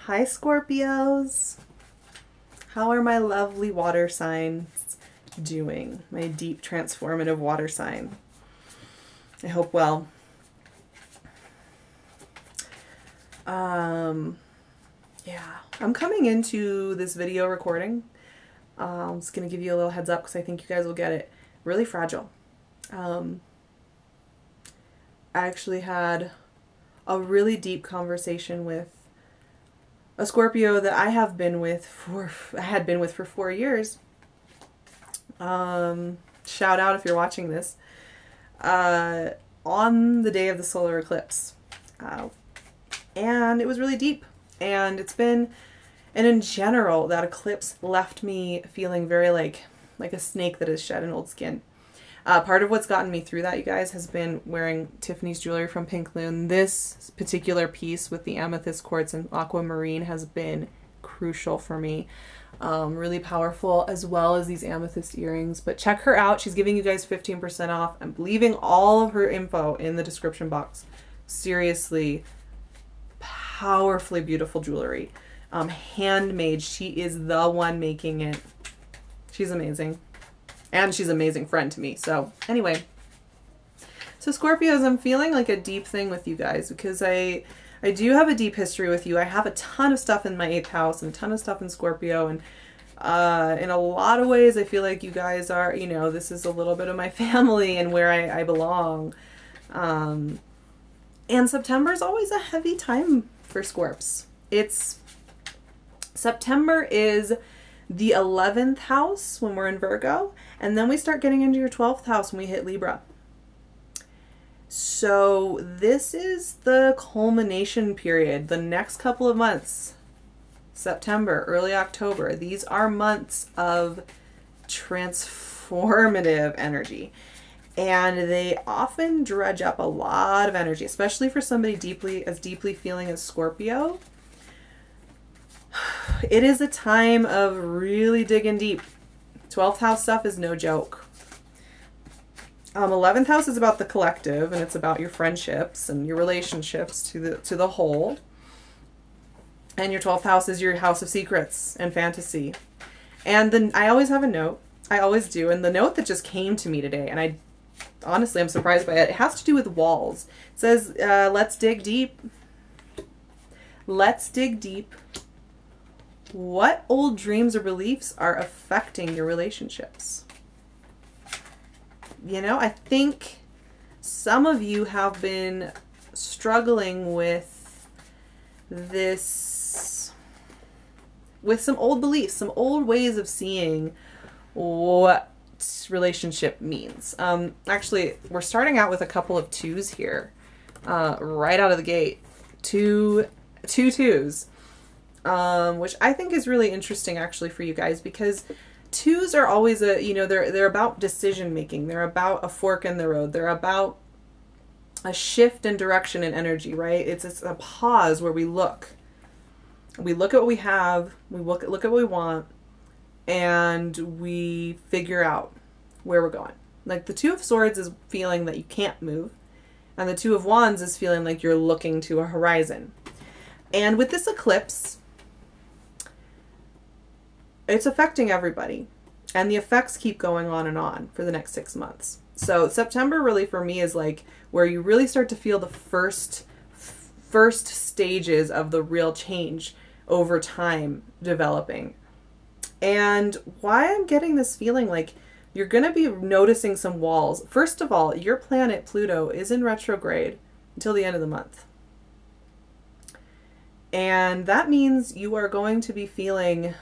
Hi Scorpios! How are my lovely water signs doing? My deep transformative water sign. I hope well. Yeah, I'm coming into this video recording. I'm just going to give you a little heads up because I think you guys will get it. Really fragile. I actually had a really deep conversation with a Scorpio that I had been with for 4 years. Shout out if you're watching this. On the day of the solar eclipse. And it was really deep. And in general, that eclipse left me feeling very like a snake that has shed an old skin. Part of what's gotten me through that, you guys, has been wearing Tiffany's jewelry from Pink LUNE. This particular piece with the amethyst quartz and aquamarine has been crucial for me. Really powerful, as well as these amethyst earrings. But check her out. She's giving you guys 15% off. I'm leaving all of her info in the description box. Seriously, powerfully beautiful jewelry. Handmade. She is the one making it. She's amazing. And she's an amazing friend to me. So anyway, so Scorpios, I'm feeling like a deep thing with you guys because I do have a deep history with you. I have a ton of stuff in my 8th house and a ton of stuff in Scorpio. And in a lot of ways, I feel like you guys are, you know, this is a little bit of my family and where I belong. And September is always a heavy time for Scorps. September is the 11th house when we're in Virgo, and then we start getting into your 12th house when we hit Libra. So this is the culmination period. The next couple of months, September, early October, these are months of transformative energy. And they often dredge up a lot of energy, especially for somebody deeply feeling as Scorpio. It is a time of really digging deep. 12th house stuff is no joke. 11th house is about the collective, and it's about your friendships and your relationships to the whole. And your 12th house is your house of secrets and fantasy. And then I always have a note. I always do. And the note that just came to me today, and honestly, I'm surprised by it. It has to do with walls. It says, let's dig deep. Let's dig deep. What old dreams or beliefs are affecting your relationships? You know, I think some of you have been struggling with this, with some old beliefs, some old ways of seeing what relationship means. Actually, we're starting out with a couple of 2s here, right out of the gate. Two 2s. Which I think is really interesting actually for you guys, because 2s are always they're about decision making. They're about a fork in the road. They're about a shift in direction and energy, right? It's a pause where we look at what we have, we look at what we want, and we figure out where we're going. Like the 2 of Swords is feeling that you can't move, and the 2 of Wands is feeling like you're looking to a horizon. And with this eclipse, it's affecting everybody, and the effects keep going on for the next 6 months. So September really for me is like where you really start to feel the first stages of the real change over time developing. And why I'm getting this feeling like you're going to be noticing some walls. First of all, your planet Pluto is in retrograde until the end of the month. And that means you are going to be feeling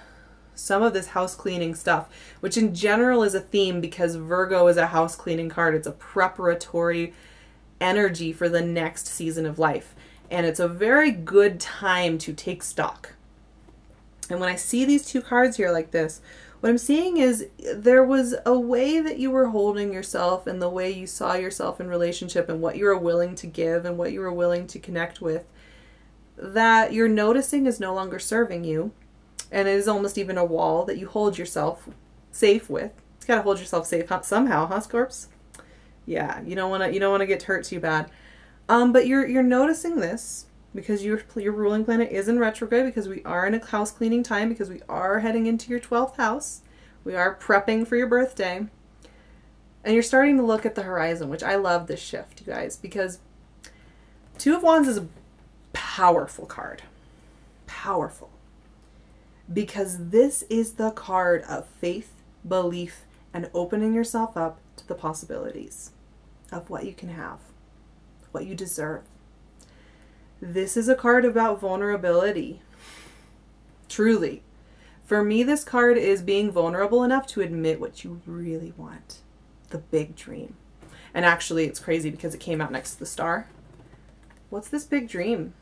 some of this house cleaning stuff, which in general is a theme because Virgo is a house cleaning card. It's a preparatory energy for the next season of life. And it's a very good time to take stock. And when I see these 2 cards here like this, what I'm seeing is there was a way that you were holding yourself and the way you saw yourself in relationship and what you were willing to give and what you were willing to connect with that you're noticing is no longer serving you. And it is almost even a wall that you hold yourself safe with. You gotta hold yourself safe somehow, huh, Scorps? Yeah, you don't wanna get hurt too bad. But you're noticing this, because your ruling planet is in retrograde, because we are in a house cleaning time, because we are heading into your 12th house. We are prepping for your birthday. And you're starting to look at the horizon, which I love this shift, you guys, because Two of Wands is a powerful card. Powerful. Because this is the card of faith, belief, and opening yourself up to the possibilities of what you can have, what you deserve. This is a card about vulnerability. Truly. For me, this card is being vulnerable enough to admit what you really want. The big dream. And actually, it's crazy because it came out next to the star. What's this big dream?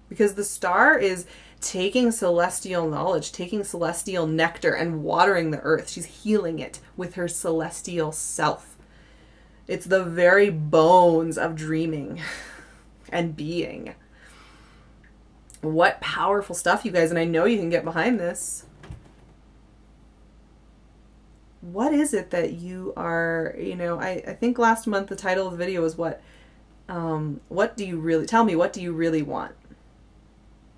Because the star is taking celestial knowledge, taking celestial nectar and watering the earth. She's healing it with her celestial self. It's the very bones of dreaming and being. What powerful stuff, you guys. And I know you can get behind this. What is it that you are, you know, I think last month the title of the video was what do you really, tell me, what do you really want?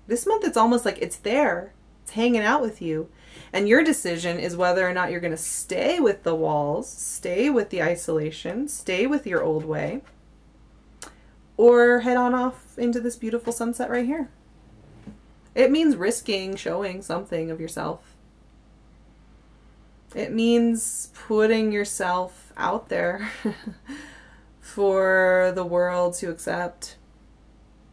This month it's almost like it's there. It's hanging out with you. And your decision is whether or not you're going to stay with the walls, stay with the isolation, stay with your old way, or head on off into this beautiful sunset right here. It means risking showing something of yourself. It means putting yourself out there for the world to accept.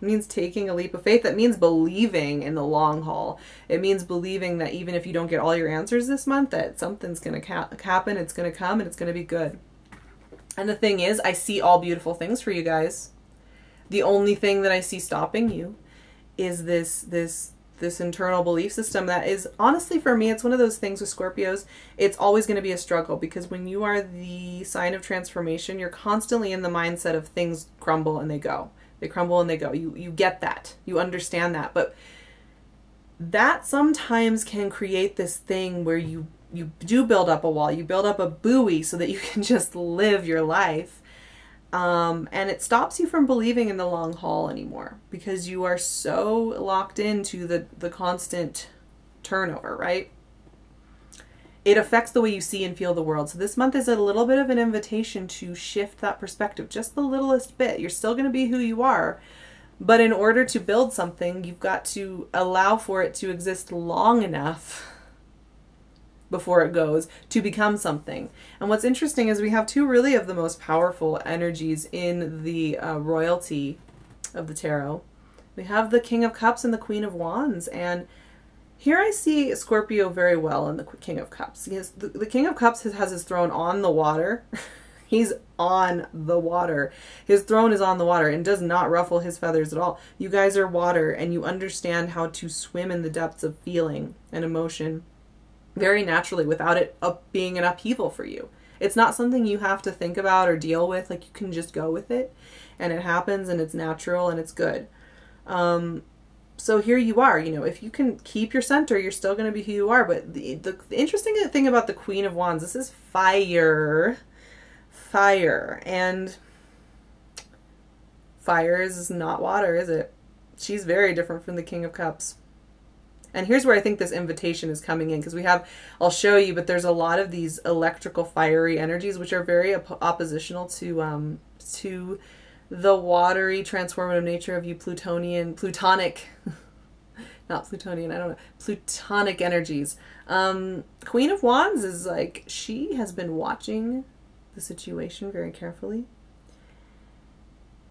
It means taking a leap of faith. That means believing in the long haul. It means believing that even if you don't get all your answers this month, that something's going to happen, it's going to come, and it's going to be good. And the thing is, I see all beautiful things for you guys. The only thing that I see stopping you is this internal belief system that is, honestly, for me, it's one of those things with Scorpios. It's always going to be a struggle, because when you are the sign of transformation, you're constantly in the mindset of things crumble and they go. They crumble and they go. You get that. You understand that. But that sometimes can create this thing where you do build up a wall. You build up a buoy so that you can just live your life. And it stops you from believing in the long haul anymore, because you are so locked into the constant turnover, right? It affects the way you see and feel the world. So this month is a little bit of an invitation to shift that perspective just the littlest bit. You're still going to be who you are, but in order to build something, you've got to allow for it to exist long enough before it goes to become something. And what's interesting is we have two really of the most powerful energies in the royalty of the tarot. We have the King of Cups and the Queen of Wands, and here I see Scorpio very well in the King of Cups. The King of Cups has his throne on the water. He's on the water. His throne is on the water and does not ruffle his feathers at all. You guys are water, and you understand how to swim in the depths of feeling and emotion very naturally without it being an upheaval for you. It's not something you have to think about or deal with. Like, you can just go with it, and it happens, and it's natural, and it's good. So here you are, you know, if you can keep your center, you're still going to be who you are. But the interesting thing about the Queen of Wands, this is fire. Fire. And fire is not water, is it? She's very different from the King of Cups. And here's where I think this invitation is coming in, because we have, I'll show you, but there's a lot of these electrical fiery energies which are very oppositional to the watery transformative nature of you plutonic energies. Queen of Wands is like, she has been watching the situation very carefully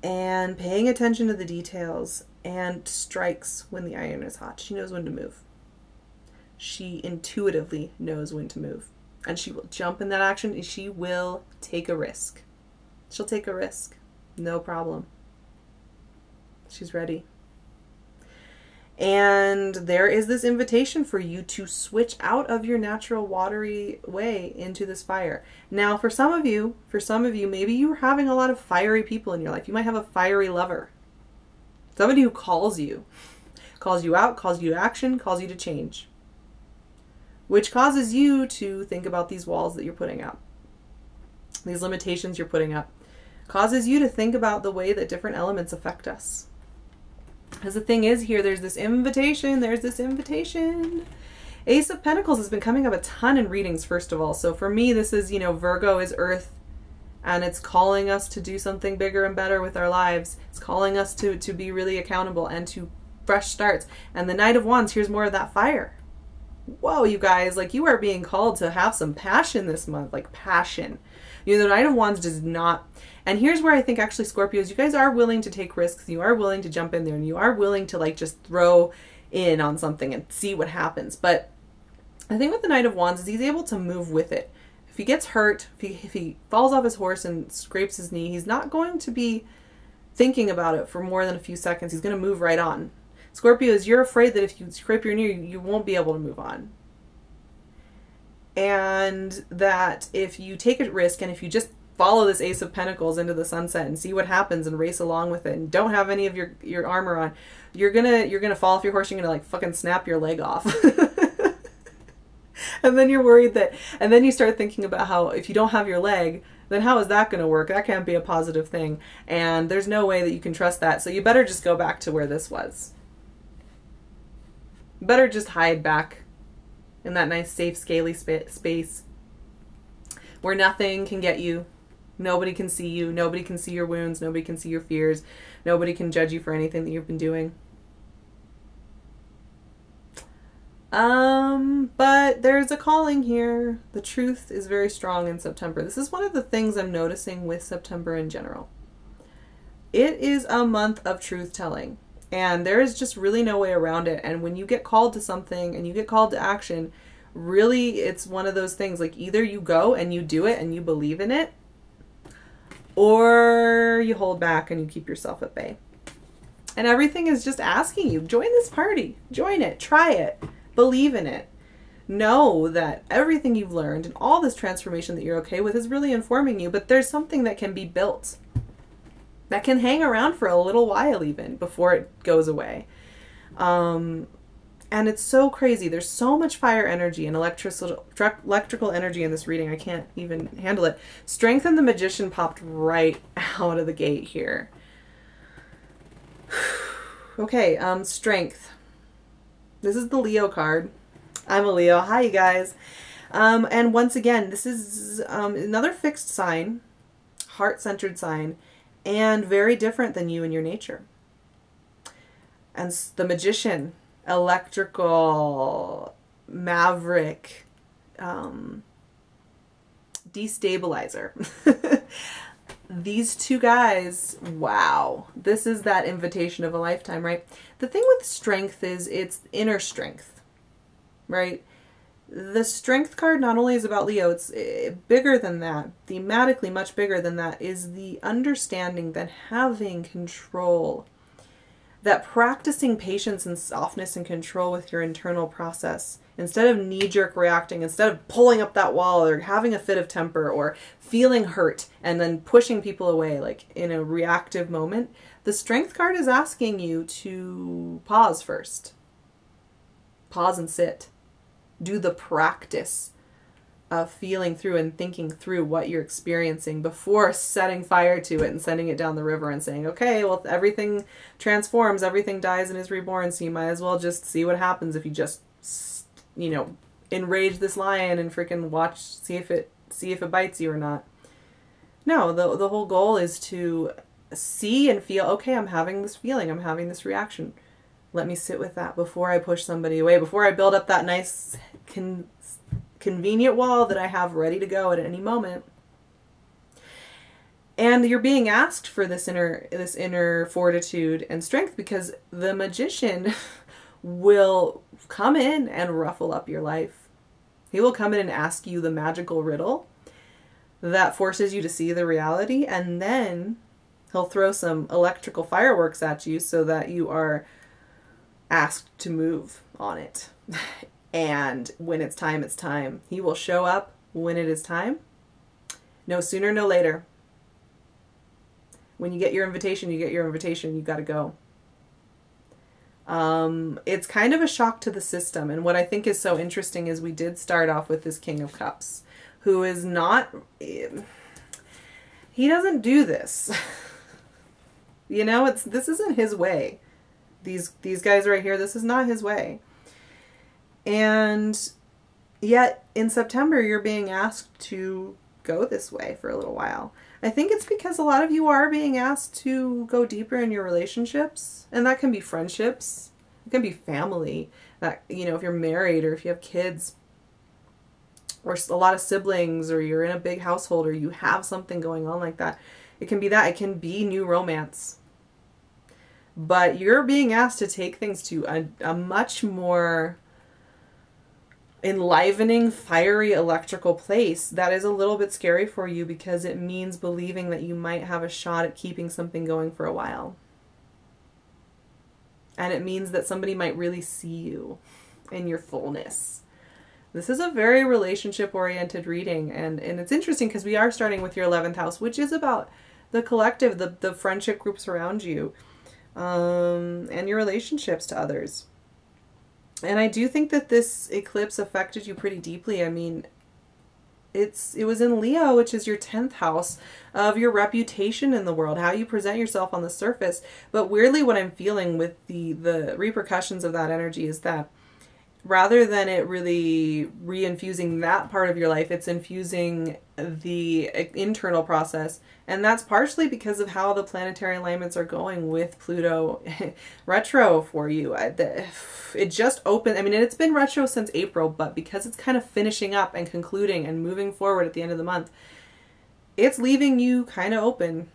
and paying attention to the details, and strikes when the iron is hot. She knows when to move. She intuitively knows when to move, and she will jump in that action, and she will take a risk. She'll take a risk. No problem. She's ready. And there is this invitation for you to switch out of your natural watery way into this fire. Now, for some of you, maybe you're having a lot of fiery people in your life. You might have a fiery lover. Somebody who calls you out, calls you to action, calls you to change, which causes you to think about these walls that you're putting up, these limitations you're putting up. causes you to think about the way that different elements affect us. Because the thing is here, there's this invitation, Ace of Pentacles has been coming up a ton in readings, first of all. So for me, this is, you know, Virgo is Earth, and it's calling us to do something bigger and better with our lives. It's calling us to be really accountable and to fresh starts. And the Knight of Wands, here's more of that fire. Whoa, you guys, like, you are being called to have some passion this month, like passion. You know, the Knight of Wands does not. And here's where I think actually Scorpios, you guys are willing to take risks. You are willing to jump in there, and you are willing to like just throw in on something and see what happens. But the thing with the Knight of Wands is he's able to move with it. If he gets hurt, if he falls off his horse and scrapes his knee, he's not going to be thinking about it for more than a few seconds. He's going to move right on. Scorpios, you're afraid that if you scrape your knee, you won't be able to move on. And that if you take a risk and if you just follow this Ace of Pentacles into the sunset and see what happens and race along with it and don't have any of your armor on, you're gonna fall off your horse. You're gonna like fucking snap your leg off. And then you're worried that, and then you start thinking about how if you don't have your leg, then how is that going to work? That can't be a positive thing. And there's no way that you can trust that. So you better just go back to where this was. You better just hide back in that nice, safe, scaly space where nothing can get you. Nobody can see you. Nobody can see your wounds. Nobody can see your fears. Nobody can judge you for anything that you've been doing. But there's a calling here. The truth is very strong in September. This is one of the things I'm noticing with September in general. It is a month of truth telling, and there is just really no way around it. And when you get called to something and you get called to action, really it's one of those things, like either you go and you do it and you believe in it, or you hold back and you keep yourself at bay. And everything is just asking you, join this party, join it, try it. Believe in it. Know that everything you've learned and all this transformation that you're okay with is really informing you, but there's something that can be built that can hang around for a little while even before it goes away. And it's so crazy. There's so much fire energy and electrical energy in this reading. I can't even handle it. Strength and the Magician popped right out of the gate here. Okay, Strength. This is the Leo card. I'm a Leo. Hi, you guys. And once again, this is another fixed sign, heart-centered sign, and very different than you and your nature. And the Magician, electrical, maverick, destabilizer. These two guys, wow. This is that invitation of a lifetime, right? The thing with strength is it's inner strength, right? The Strength card not only is about Leo, it's bigger than that. Thematically much bigger than that is the understanding that having control, that practicing patience and softness and control with your internal process, instead of knee-jerk reacting, instead of pulling up that wall or having a fit of temper or feeling hurt and then pushing people away like in a reactive moment, the Strength card is asking you to pause first. Pause and sit. Do the practice of feeling through and thinking through what you're experiencing before setting fire to it and sending it down the river and saying, okay, well, everything transforms, everything dies and is reborn, so you might as well just see what happens if you just, you know, enrage this lion and freaking watch, see if it bites you or not. No, the whole goal is to see and feel, okay, I'm having this feeling, I'm having this reaction. Let me sit with that before I push somebody away, before I build up that nice convenient wall that I have ready to go at any moment. And you're being asked for this inner fortitude and strength, because the Magician will come in and ruffle up your life. He will come in and ask you the magical riddle that forces you to see the reality, and then he'll throw some electrical fireworks at you so that you are asked to move on it. And when it's time, it's time. He will show up when it is time. No sooner, no later. When you get your invitation, you get your invitation. You got to go. It's kind of a shock to the system. And what I think is so interesting is we did start off with this King of Cups, who is not... he doesn't do this. You know, this isn't his way. These guys right here, this is not his way. And yet in September, you're being asked to go this way for a little while. I think it's because a lot of you are being asked to go deeper in your relationships, and that can be friendships, it can be family, that, you know, if you're married or if you have kids or a lot of siblings, or you're in a big household, or you have something going on like that. It can be that. It can be new romance. But you're being asked to take things to a much more enlivening, fiery, electrical place that is a little bit scary for you, because it means believing that you might have a shot at keeping something going for a while. And it means that somebody might really see you in your fullness. This is a very relationship-oriented reading, and it's interesting because we are starting with your 11th house, which is about the collective, the friendship groups around you, and your relationships to others. And I do think that this eclipse affected you pretty deeply. I mean, it was in Leo, which is your 10th house of your reputation in the world, how you present yourself on the surface. But weirdly, what I'm feeling with the repercussions of that energy is that rather than it really re-infusing that part of your life, it's infusing the internal process. And that's partially because of how the planetary alignments are going with Pluto retro for you. It just opened. I mean, it's been retro since April, but because it's kind of finishing up and concluding and moving forward at the end of the month, it's leaving you kind of open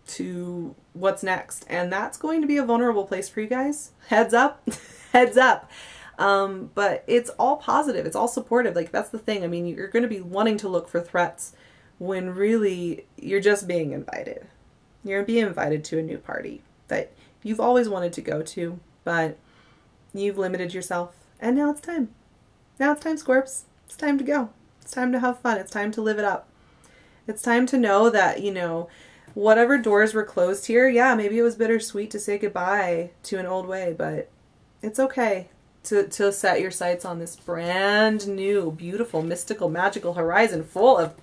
to what's next. And that's going to be a vulnerable place for you guys. Heads up. Heads up. But it's all positive. It's all supportive. Like, that's the thing. I mean, you're going to be wanting to look for threats when really you're just being invited. You're being invited to a new party that you've always wanted to go to, but you've limited yourself. And now it's time. Now it's time, Scorps. It's time to go. It's time to have fun. It's time to live it up. It's time to know that, you know, whatever doors were closed here, yeah, maybe it was bittersweet to say goodbye to an old way, but it's okay to set your sights on this brand new, beautiful, mystical, magical horizon full of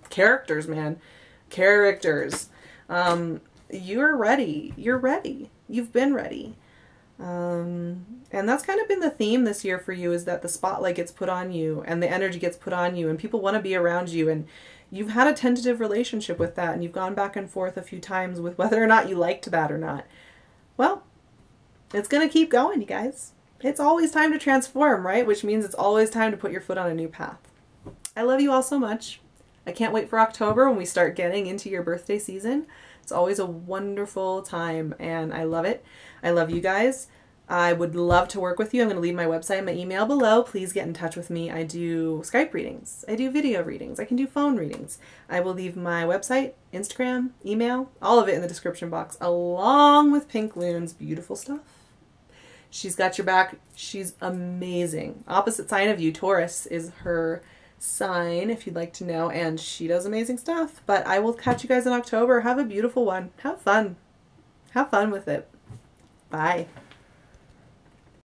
characters, man. Characters. You're ready. You're ready. You've been ready. And that's kind of been the theme this year for you, is that the spotlight gets put on you and the energy gets put on you and people want to be around you, and you've had a tentative relationship with that, and you've gone back and forth a few times with whether or not you liked that or not. Well, it's going to keep going, you guys. It's always time to transform, right? Which means it's always time to put your foot on a new path. I love you all so much. I can't wait for October when we start getting into your birthday season. It's always a wonderful time, and I love it. I love you guys. I would love to work with you. I'm going to leave my website and my email below. Please get in touch with me. I do Skype readings. I do video readings. I can do phone readings. I will leave my website, Instagram, email, all of it in the description box, along with Pink Lune's beautiful stuff. She's got your back. She's amazing. Opposite sign of you, Taurus, is her sign, if you'd like to know, and she does amazing stuff. But I will catch you guys in October. Have a beautiful one. Have fun. Have fun with it. Bye.